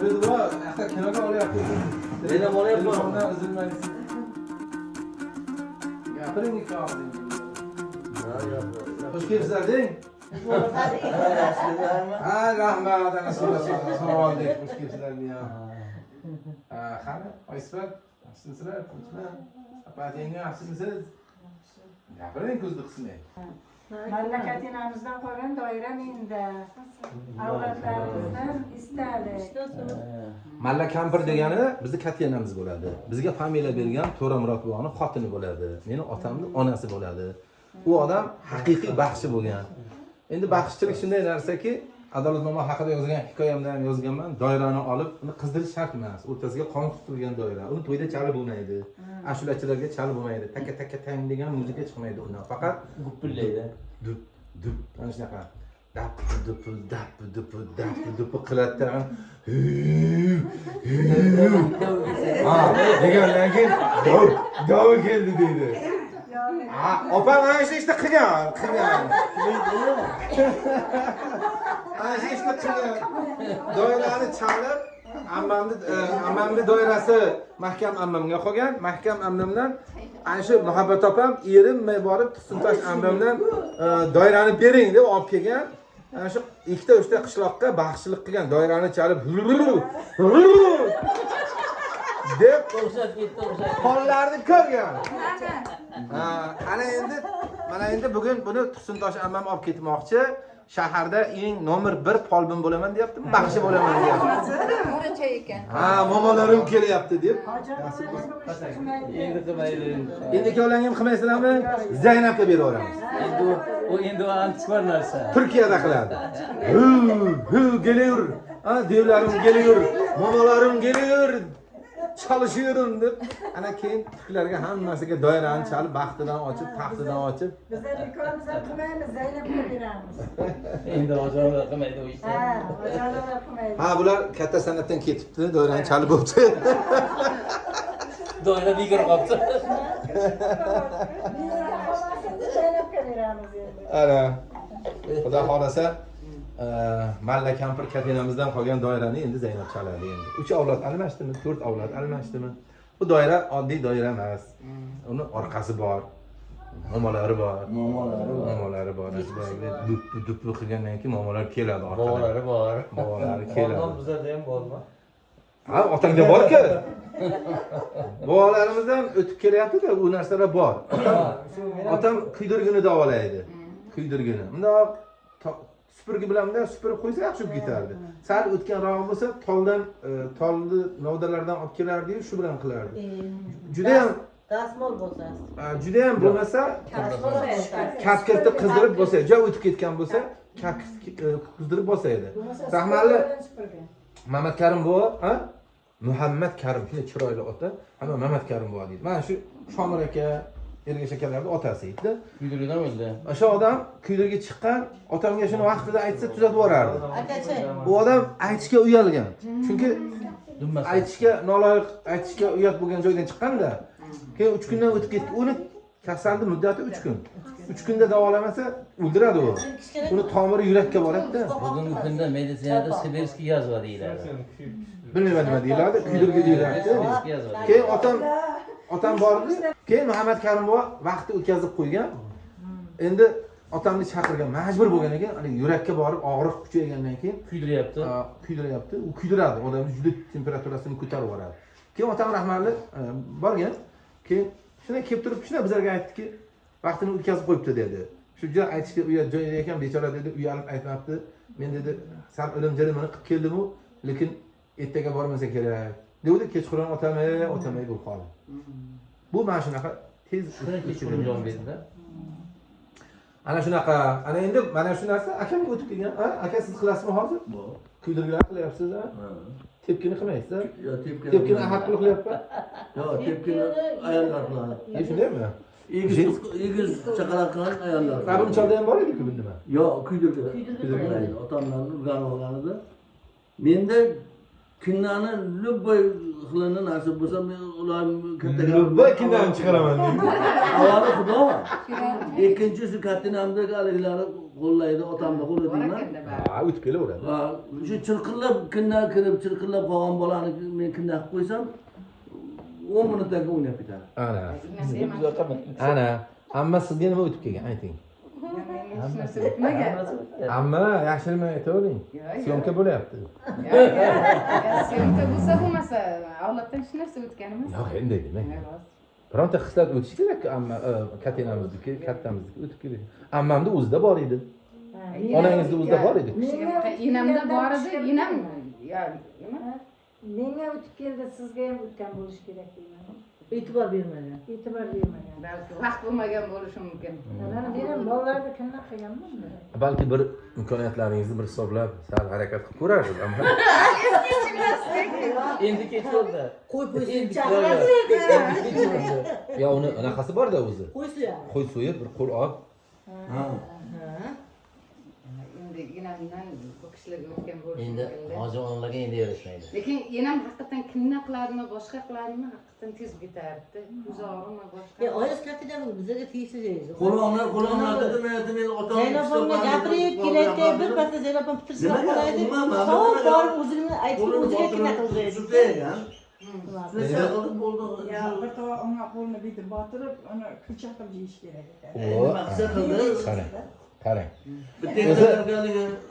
Böyle dura, akşam kenara oraya yapıyorsun. Benim oraya yapıyorum. Telefondan üzülmeyin. Gapiring ikki og'zing. Xush kelibsizlar deng. Ha, rahmat, ana savol deng. Xush kelibsizlar deyam. Qani, Oysifat, yaxshimisizlar? Tinchmi? Apatinga yaxshimisiz? Gapiring, ko'zni qismay. Mamlakatimizdan qolgan doira menda. Avlodlarimizdan istalik. Malla kampir degani bizni katta enamiz bo'ladi. Bizga familiya bergan To'ra Murodbovani xotini bo'ladi. Meni otamning onasi bo'ladi. U odam haqiqiy baxshi bo'lgan. Endi baxshichilik shunday narsaki, adolatnoma haqida yozgan hikoyamda ham yozganman. Doirani olib, uni qizdirish shart emas. O'rtasiga qon tutilgan doira. Uni to'yda chalib bo'lmaydi. Ashulachilarga chalib bo'lmaydi. Taka tang degan muzika chiqmaydi undan. Faqat gupillaydi. Dup dup ana shunaqa dap dup qiladida degandan keyin dov keldi deydi. Opam ana shu ishni qilgan. Ana shu ishni qilgan. Doirani chalib, ammamni doirasi mahkam ammamga qolgan. Mahkam ammamdan ana shu Muhabbat opam erinmay borib Tursuntosh ammamdan doirani bering deb olib kelgan. Ana shu ikkita uchta qishloqqa baxshilik qilgan, doirani chalib deb qonlarni ko'rgan. Mana endi bugun buni Tursuntosh ammam olib ketmoqchi. Shaharda eng nomer 1 polbin bo'laman deyapti, baxshi bo'laman deyapti. Mo'racha ekan. Ha, momolarim kelyapti deb. Endi qilmaydi. Endi ikkovlaring qilmaysizlarmi? Zaynabga beraveramiz. Endi antiqvar narsa. Turkiyada qiladi. Geliyor. Ha, devlarim geliyor. Momolarim geliyor. Çalışıyorum deb. Ana keyin turklarga hammasiga doirani chalib, baxtidan ochib, taxtidan ochib. Bizlar nikohimizni qilmaymiz, Zaynabga beramiz. Endi ojoqlar qilmaydi u ishni. Ha, ojoqlar qilmaydi. Ha, bular katta san'atdan ketibdi, doirani chalib bo'libdi. Doira bekor qolibdi. Zaynabga beramiz endi. Ana. Xudo xolasa, Malla kampir katenamizdan qolgan doirani endi Zaynab chaladi endi. 3 avlod almashdimi? 4 avlod almashdimi? Bu doira oddiy doira emas. Uni orqasi bor. Momolari bor. Momolari bor. Dup qilgandan keyin momolar keladi orqadan. Bolalari bor. Bolalari keladi. Ondan bizlarda ham bormi? Ha, otangda bor-ku. Bolalarimizdan o'tib kelyapti-da, u narsalar bor. Otam kuydirgini davolaydi. Kuydirgini. Bundoq supurgi bilan supurib qo'ysa yaxshi bo'lib ketardi. Sal o'tganroq bo'lsa, tolni novdalardan olib kelardi-yu, shu bilan qilardi. Juda ham Dasmol bo'lsa. Juda ham bo'lmasa, katkirni qizdirib bo'lsa, joy o'tib ketgan bo'lsa, qizdirib bo'lsa edi. Rahmatli Muhammad Karim buva, ha? Muhammad Karim, shunday chiroyli ota, hamma Muhammad Karim buva deydi. Mana shu Shomir aka, Ergash akalarning otasi edi. Kuydirgidan o'ldi. O'sha odam kuydirga chiqqan, otamga shuni vaqtida aytsa tuzatib yuborardi. Akachi. U odam aytishga uyalgan. Chunki aytishga noloyiq, aytishga uyat bo'lgan joydan chiqqanda, keyin 3 kundan o'tib ketdi. Uni kasallik muddati 3 kun. 3 kunda davolamasa o'ldiradi u. Uni tomiri yurakka boradi-da. Bugungi kunda meditsinada sibirskiy yazva deyiladi. Bilmayman nima deyiladi, kuydirga deyiladi. Keyin otam bordi. Keyin Muhammad Karim buva vaqti o'tkazib qo'ygan. Endi otamni chaqirgan, majbur bo'lgan ekan, hani yurakka borib og'riq kuchaygandan keyin kuydiryapti. U kuydiradi, odamning juda temperaturasini ko'tarib yuboradi. Keyin otam rahmatli borgan. Keyin shuna kelib turib, shuna bizlarga aytdiki, vaqtini o'tkazib qo'yibdi dedi. Shu joy aytishga uyat joyida ekan, bechora dedi, uyalib aytmabdi. Men dedi, sal o'lim jarimani qilib keldim-u, lekin ertaga bormasa kerak. Dedi, kechqurun otamay bo'lib qoldi. Bu mana shunaqa tez kechqurun jon berdi-da. Ana shunaqa, ana endi mana shu narsa akamga o'tib kelgan. Aka siz qilasizmi hozir? Kuydirgilar qilyapsiz-a? Tepkini qilmaysiz-a? Tepkini ahad qilib qilyapti? Yo'q, tepkini ayollar qiladi. Shundaymi? Egiz chaqaloq qilgan ayollar. Qabrimcholda ham bor edi-ku bu nima? Yo'q, kuydirgi. Otamdan urgan olganida. Menda kunlarni любой xilini nasib bo'lsa, men ularni katta любой kundan chiqaraman deydi. Avvalo Xudo. Ikkinchisi katinamdagi haliklari qo'llaydi, otamni qo'li deyman. Ha, o'tib kelaveradi. Va shu chirqillab kundan kirib chirqillab qolgan bolani men kundan qilib qo'ysam 10 minutdan keyin o'ynab ketadi. Ana, amma sizga nima o'tib kelgan? Ayting. Amma yashirmay aytavering. Syomka bo'lyapti. Syomka bo'lsa bo'lmasa, avloddan hech narsa o'tganimiz. Yo'q, endi demang. Bironta xislat o'tishi kerak, amma katenamizniki, kattamizniki o'tib keladi. Ammamda o'zida bor edi. Onangizda o'zida bor edi. Enamda bor edi, enam Menga o'tib keldi, sizga ham o'tgan bo'lishi kerak deyman. E'tibor bermagan. E'tibor bermagan. balki vaqt bo'lmagan bo'lishi mumkin. Mana men bolalarni kimlar qilganman? Balki bir imkoniyatlaringizni bir hisoblab, sal harakat qilib ko'rarsiz, ammo Endi kechuvdi. Qo'y qo'ysin, chaqiradi. yo uni anaqasi bor-da o'zi. Qo'ysa. Qo'y so'yib, bir qo'l olib, Ha. Endi enamdan bu kishilarga o'tgan bo'lishi Endi mumkin. hozir onalarga endi yarashmaydi. Lekin enam haqiqatan kimni qiladimi, boshqa qiladimi, haqiqatan tez bitardi. Ko'zi og'rima boshqa. Oyoq kattadan bizga tegishli joyimiz. Qo'lonlar dedi men otam Zaynabonga gapirib kelayotgan bir pasda Zaynabon bitirishga qo'yadi. So'ng borib o'zini aytib o'ziga kina qildi. Ya bir tava ona qo'lini bitib botirib, uni kulchaqib yeyish kerak ekan. qarang, qarang.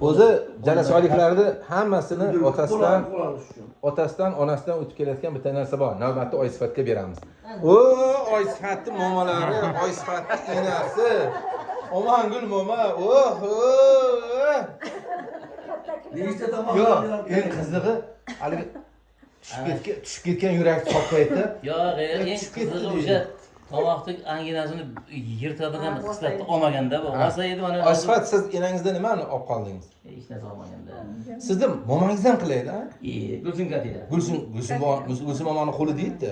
O'zi jalasoyliklarni hammasini otasidan, onasidan o'tib kelayotgan bitta narsa bor. Navbatda oy sifatga beramiz. O, oy sifatni momalari, oy sifatni enasi. Omongul momo, Nechta tomon? Yo'q, eng qizig'i haligi tushib ketgan yurakni sopaydi. Yo'q, eng qizig'i o'sha tomoqning anginasini yirtadigan xislatni olmaganda bu. Olsa edi mana Oy sifat siz enangizda nimani olib qoldingiz? hech narsa olmaganda. Sizni momangizdan qilaydi, ha? Gulsun katida. Gulsum momoni qo'li deydi.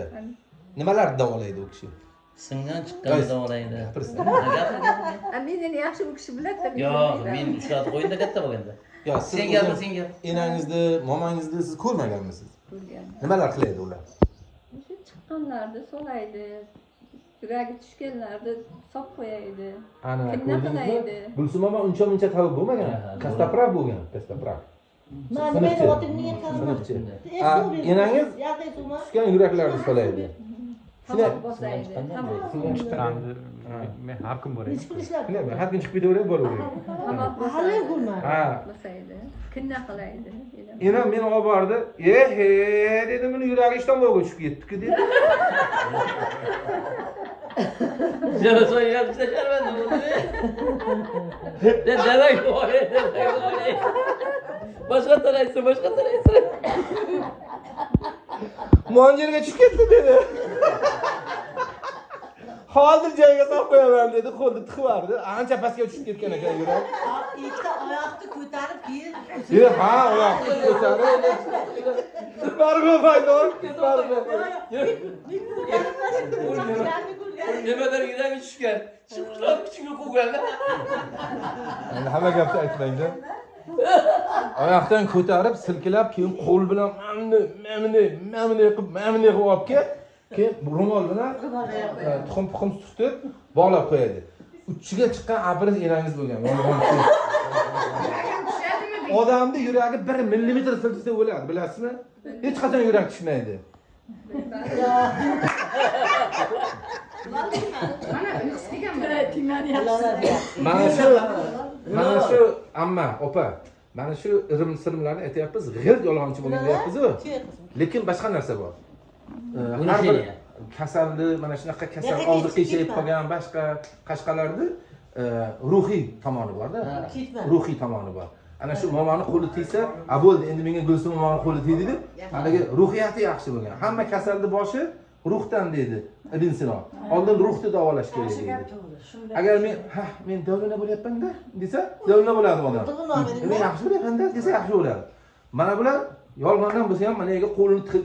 Nimalarni davolaydi u kishi? Singan chiqqan davolaydi. Gapirsin. Meni yaxshi u kishi biladi-da. Yo'q, men ushlab qo'yinda katta bo'lganda. Yo, siz Sen gapir, sen gapir. enangizni, momangizni siz ko'rmaganmisiz? Ko'rgan. Nimalar qilaydi ular? Shu chiqqanlarni solaydi. Yuragi tushganlarni sop qo'yaydi. Ana, Kimlar ko'rdingizmi? qilaydi? Gulsum moma uncha tabib bo'lmagan. Kastaprab bo'lgan, kastaprab. Men meni otimni Sinfchi. yetkazdim. Enangiz Yaqin suma. tushgan yuraklarni solaydi. Tomoq bosaydi. Tomoq chiqtiramiz. Men har kun borayman. Ish qilishlar. Nima? Har kun chiqib ketaveradi bo'laveradi. tomoq Hali bosaydi. gulman. Ha, Bosaydi. Kinna qilaydi. enam meni olib bordi. Dedi, meni yuragi ishtonlovga tushib ketdi-ku dedi. Jana soy yapsa sharmanda bo'ldi. Demak bo'y. Boshqa taraysa. Monjerga tushib ketdi dedi. Hozir joyiga solib qo'yaman dedi, qo'lni tiqvardi. Ancha pastga tushib ketgan ekan yurak. Ikkita oyoqni ko'tarib keyin. Ha, oyoqni ko'tarib. Bargo faydor, bargo. Nimadir yuragi tushgan. Chiqib kichikga qo'ygan. Endi hamma gapni aytmaydi. Oyoqdan ko'tarib, silkilab, keyin qo'l bilan mamni qilib olib kel. Keyin ro'mol bilan tuxum tutib bog'lab qo'yadi. Uchiga chiqqan abriz enangiz bo'lgan. Odamning yuragi 1 millimetr silkisa o'ladi, bilasizmi? Hech qachon yurak tushmaydi. Mana his degan Mana shu amma, opa, mana shu irim-sirimlarni aytyapmiz, g'irt yolg'onchi bo'lgan deyapmiz-ku. Lekin boshqa narsa bor. Har bir kasalni, mana shunaqa kasal oldi qiyshayib qolgan boshqa qashqalarni ruhiy tomoni bor-da. Ruhiy tomoni bor. Ana shu momani qo'li tegsa, "A bo'ldi, endi menga Gulsum momani qo'li tegdi" deb, haligi ruhiyati yaxshi bo'lgan. Hamma kasalni boshi ruhdan deydi Ibn Sino. Oldin ruhni davolash kerak deydi. Agar men davlana bo'lyapman-da desa, davlana bo'ladi odam. Men yaxshi bo'lyapman-da desa, yaxshi bo'ladi. Mana bular yolg'ondan bo'lsa ham mana yerga qo'lini tiqib,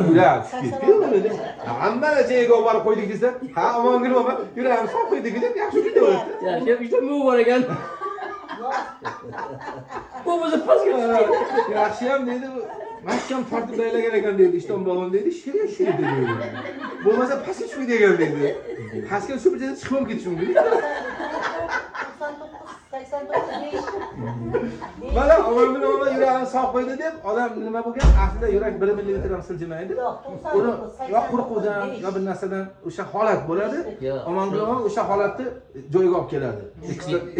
yurak tushib ketdi deb. Hamma joyga olib borib qo'ydik desa, "Ha, omongil bo'lma, yuragim sog' qo'ydik" deb yaxshi ketaveradi. Yaxshi, bitta mu bor ekan. Bu bizni pastga qaradi. Yaxshi ham deydi, mahkam tortib baylagan ekan deydi, ishton bog'im deydi, shirin dedi. Bo'lmasa pastga tushmaydi ekan deydi. Pastga tushib joyda chiqib ketish mumkin. 89 Mana omon bilan omon yuragini sog' qo'ydi deb odam nima bo'lgan? Aslida yurak 1 millimetr ham siljimaydi. Uni yo qo'rquvdan yo bir narsadan o'sha holat bo'ladi. Omon bilan omon o'sha holatni joyiga olib keladi.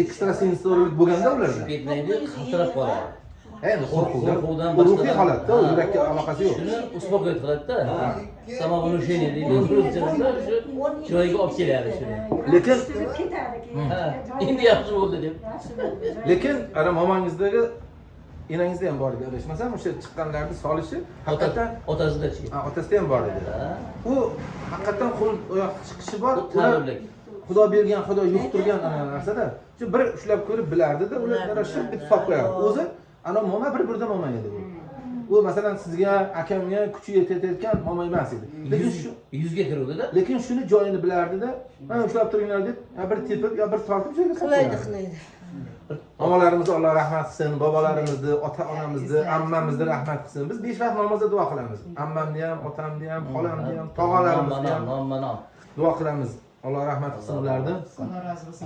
Ekstrasensorlik bo'lganda ularda. Ketmaydi, xatirab qoladi. Endi qo'rquvdan Qo'rquvdan ruhiy holatda u yurakka aloqasi yo'q. Shuni uspokоить qiladida. Samoglушение deydi. Shu joyiga olib keladi shuni. Lekin ketadi keyin. Endi yaxshi bo'ldi deb. lekin ana momangizdagi enangizda ham bor edi adashmasam o'sha chiqqanlarni solishi haqiqatan Otasida-chi. otasida ham bor edi. U haqiqatan qo'l oyoq chiqishi bor. Ta'riflik. Xudo bergan, Xudo yuqtirgan ana narsada. Shu bir ushlab ko'rib bilardida, ular shirk deb hisob qo'yardi. O'zi ana moma bir-birda moma edi bu. U masalan sizga, akamga kuchi yetayotgan moma emas edi. Lekin shu Yuzga kiruvdi-da. lekin shuni joyini bilardida, mana ushlab turinglar deb, yo bir tepib, yo bir tortib joyiga Qilaydi. Omalarimizni Alloh rahmat qilsin, bobolarimizni, ota-onamizni, ammamizni rahmat qilsin. Biz 5 vaqt namozda duo qilamiz. Ammamni ham, otamni ham, xolamni ham, tog'alarimizni ham duo qilamiz. Alloh rahmat qilsin ularni.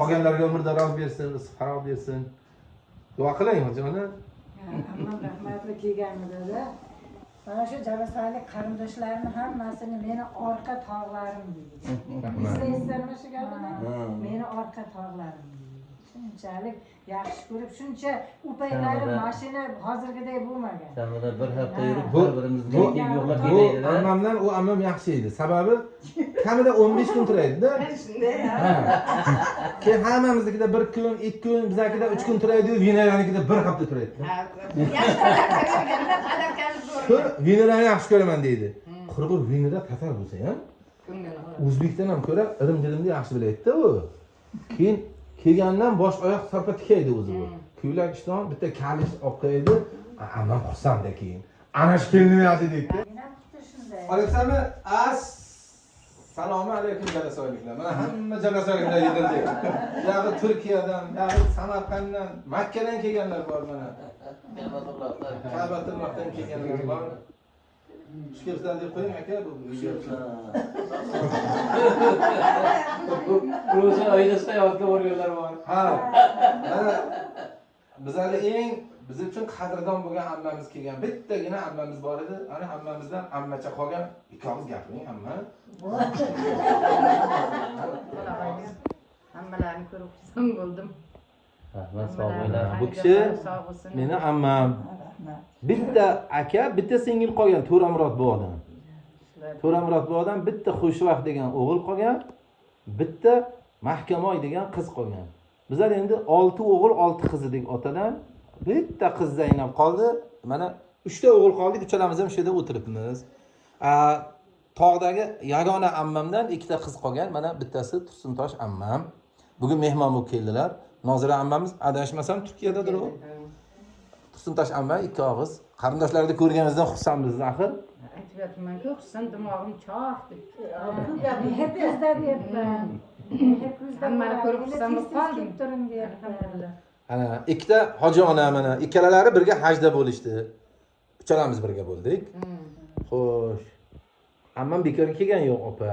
Qolganlarga umr daroz bersin, rizq harob bersin. Duo qiling, hojona. Ammam rahmatli kelganida mana shu javasalik qarindoshlarimni hammasini meni orqa tog'larim deydi. Sizlar shu gapini? Meni orqa tog'larim. Shunchalik yaxshi ko'rib, shuncha upaylari mashina hozirgidek bo'lmagan. Samada bir hafta yurib bir-birimizni yo'qlab ketaydi-da. Ammamdan u ammam yaxshi edi. Sababi kamida 15 kun turaydi-da. Keyin hammamiznikida 1 kun, 2 kun, biznikida 3 kun turaydi-yu, Veneranikida 1 hafta turaydi. Venerani yaxshi ko'raman deydi. Qurg'ur Venera tatar bo'lsa ham, o'zbekdan ham ko'ra irim-jirimni yaxshi bilaydi-da u. Keyin kelgandan bosh oyoq sarpa tikaydi o'zi bu. Ko'ylak ishton, bitta kalish olib qo'ydi. Ammam xursand keyin. Ana shu kelini yaxshi deydi. Aleksandr, assalomu alaykum jalasoyliklar. Mana hamma jalasoyliklar yedirdi. Yog'i Turkiyadan, yog'i Samarqanddan, Makkadan kelganlar bor mana. Ka'batullohdan kelganlar bor. Shukrlar deb qo'ying aka bu. Ro'za oyida yodga borganlar bor. Ha. Mana bizlar eng biz uchun qadrdon bo'lgan ammamiz kelgan. Bittagina ammamiz bor edi. Ana ammamizdan ammacha qolgan ikkomiz gapiring amma. Hammalarni ko'rib xursand bo'ldim. Rahmat, sog' bo'lar. Bu kishi meni ammam. Bitta aka, bitta singil qolgan To'ramurod buvadan. To'ramurod buvadan bitta Xushvaqt degan o'g'il qolgan, bitta Mahkamoy degan qiz qolgan. Bizlar endi 6 o'g'il, 6 qiz edik otadan. Bitta qiz Zaynab qoldi. Mana 3 ta o'g'il qoldik, uchalamiz ham shu yerda o'tiribmiz. Tog'dagi yagona ammamdan 2 ta qiz qolgan. Mana bittasi Tursuntosh ammam. Bugun mehmon bo'lib keldilar. Nozira ammamiz adashmasam Turkiyadadir u. Tursuntosh amma 2 og'iz. Qarindoshlarni ko'rganimizdan xursandmiz axir. Aytyapman-ku, xursand dimog'im chaqdi. Hep bizda deyapman. Hep bizda. Hammani ko'rib xursand bo'lib qoldim. Turing deyapman. Ana 2 ta hoji ona mana ikkalalari birga hajda bo'lishdi. Uchalamiz birga bo'ldik. Xo'sh. Ammam bekorga kelgan yo'q, opa.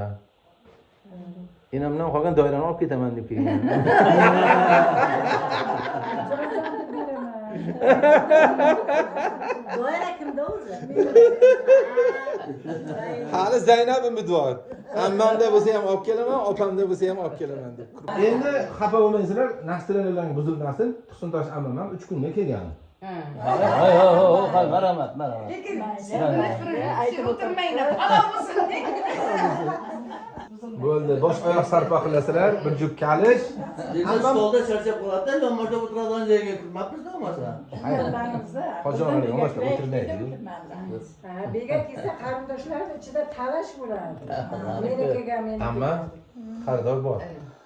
Enamdan qolgan doirani olib ketaman deb kelgan. Doira kimda o'zi? Hali Zaynab umidvor. Ammamda bo'lsa ham olib kelaman, opamda bo'lsa ham olib kelaman deb. Endi xafa bo'lmaysizlar, nastroyinglarning buzilmasin. Tursuntosh ammam ham 3 kunga kelgan. Marhamat. Aytib o'tirmaylar. Palov Bo'ldi, bosh oyoq sarpo qilasizlar, bir jup kalish. Stolda charchab qoladi, yonboshda o'tiradigan joyga kirmabmiz-da o'masa. Hoji onalar yonboshda o'tirmaydi. Bega kelsa qarindoshlarning ichida talash bo'ladi. Meni kelgan meni. Amma qaridor bor.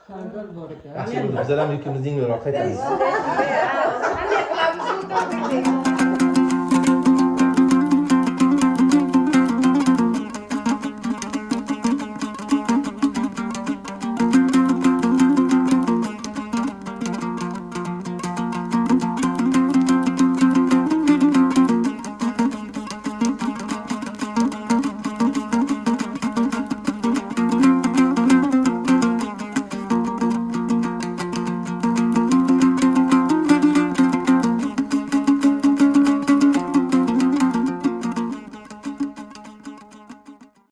Qarindosh bor ekan. Yaxshi bo'ldi, bizlar ham yukimizni yengilroq qaytamiz. Qanday qilamiz?